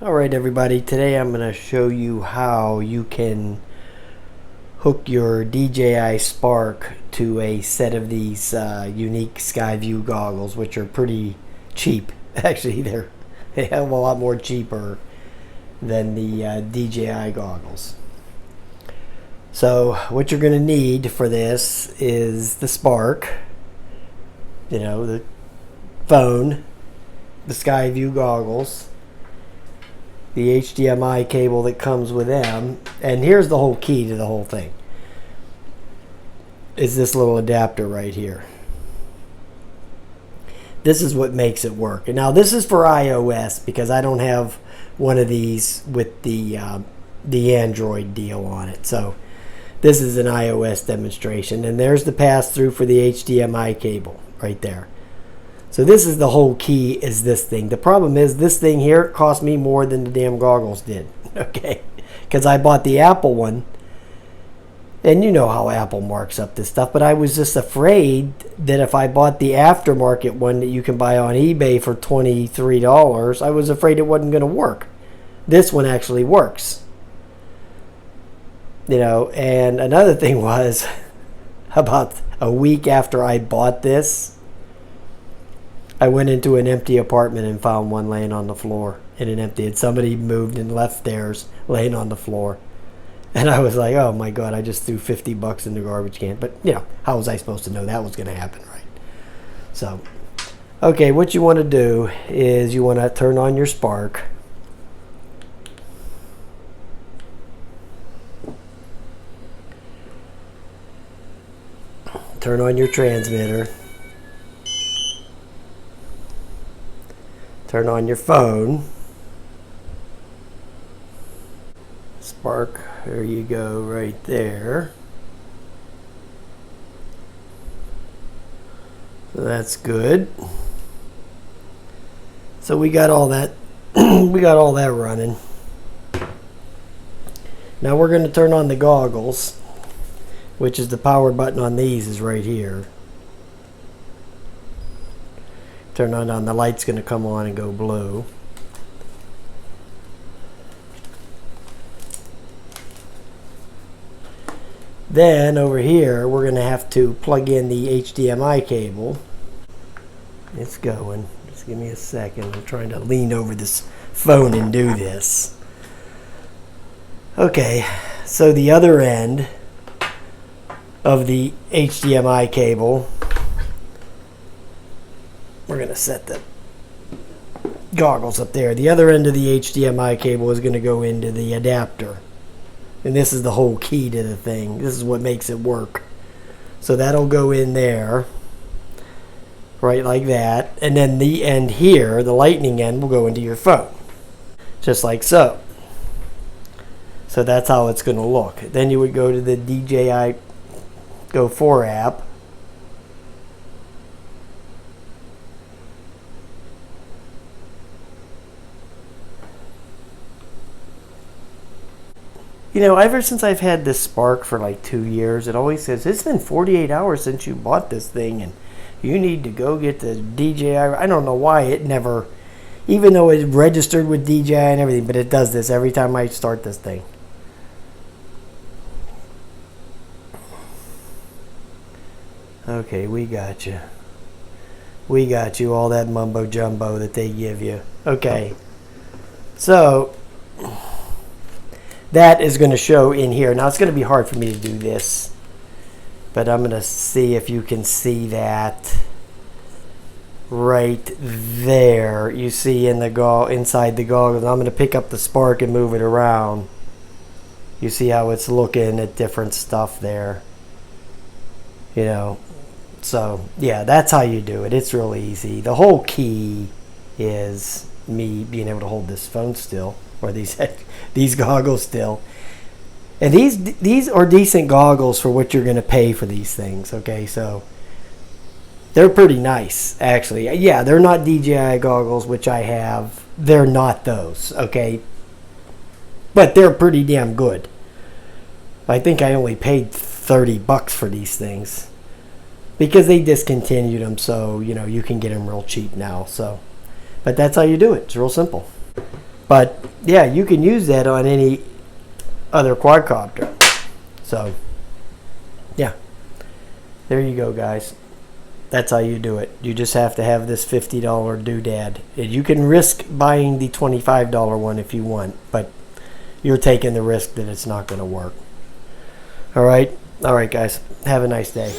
Alright everybody, today I'm going to show you how you can hook your DJI Spark to a set of these Yuneec Skyview goggles, which are pretty cheap. Actually, they have a lot more cheaper than the DJI goggles. So what you're going to need for this is the Spark, the phone, the Skyview goggles, the HDMI cable that comes with them, and here's the whole key to the whole thing, is this little adapter right here. This is what makes it work. And now this is for iOS because I don't have one of these with the Android deal on it. So this is an iOS demonstration, and there's the pass-through for the HDMI cable right there. So this is the whole key, is this thing. The problem is this thing here cost me more than the damn goggles did. Okay, because I bought the Apple one, and you know how Apple marks up this stuff, but I was just afraid that if I bought the aftermarket one that you can buy on eBay for $23, I was afraid it wasn't going to work. This one actually works. And another thing was, about a week after I bought this, I went into an empty apartment and found one laying on the floor in an empty. And somebody moved and left theirs laying on the floor. And I was like, oh my God, I just threw $50 in the garbage can. But, how was I supposed to know that was going to happen, right? So, okay, what you want to do is you want to turn on your Spark. Turn on your transmitter. Turn on your phone. Spark, there you go, right there. So that's good. So we got all that we got all that running. Now we're going to turn on the goggles, which is the power button on these is right here. Turn on, the light's going to come on and go blue. Then over here we're going to have to plug in the HDMI cable. It's going. Just give me a second. I'm trying to lean over this phone and do this. Okay, so the other end of the HDMI cable, we're going to set the goggles up there. The other end of the HDMI cable is going to go into the adapter. And this is the whole key to the thing. This is what makes it work. So that'll go in there, right like that. And then the end here, the lightning end, will go into your phone. Just like so. So that's how it's going to look. Then you would go to the DJI Go 4 app. Ever since I've had this Spark for like 2 years, it always says, it's been 48 hours since you bought this thing, and you need to go get the DJI. I don't know why it never, even though it's registered with DJI and everything, but it does this every time I start this thing. Okay, we got you. We got you, all that mumbo jumbo that they give you. Okay, so that is going to show in here. Now it's going to be hard for me to do this, but I'm going to see if you can see that right there. You see in the inside the goggles. I'm going to pick up the Spark and move it around. You see how it's looking at different stuff there. So yeah, that's how you do it. It's really easy. The whole key is me being able to hold this phone still, or these goggles still. And these are decent goggles for what you're going to pay for these things. Okay, so they're pretty nice, actually. Yeah, they're not DJI goggles, which I have. They're not those, okay? But they're pretty damn good. I think I only paid $30 for these things because they discontinued them, so you can get them real cheap now. So, but that's how you do it. It's real simple. But yeah, you can use that on any other quadcopter. So yeah, there you go, guys. That's how you do it. You just have to have this $50 doodad. You can risk buying the $25 one if you want, but you're taking the risk that it's not going to work. All right, guys. Have a nice day.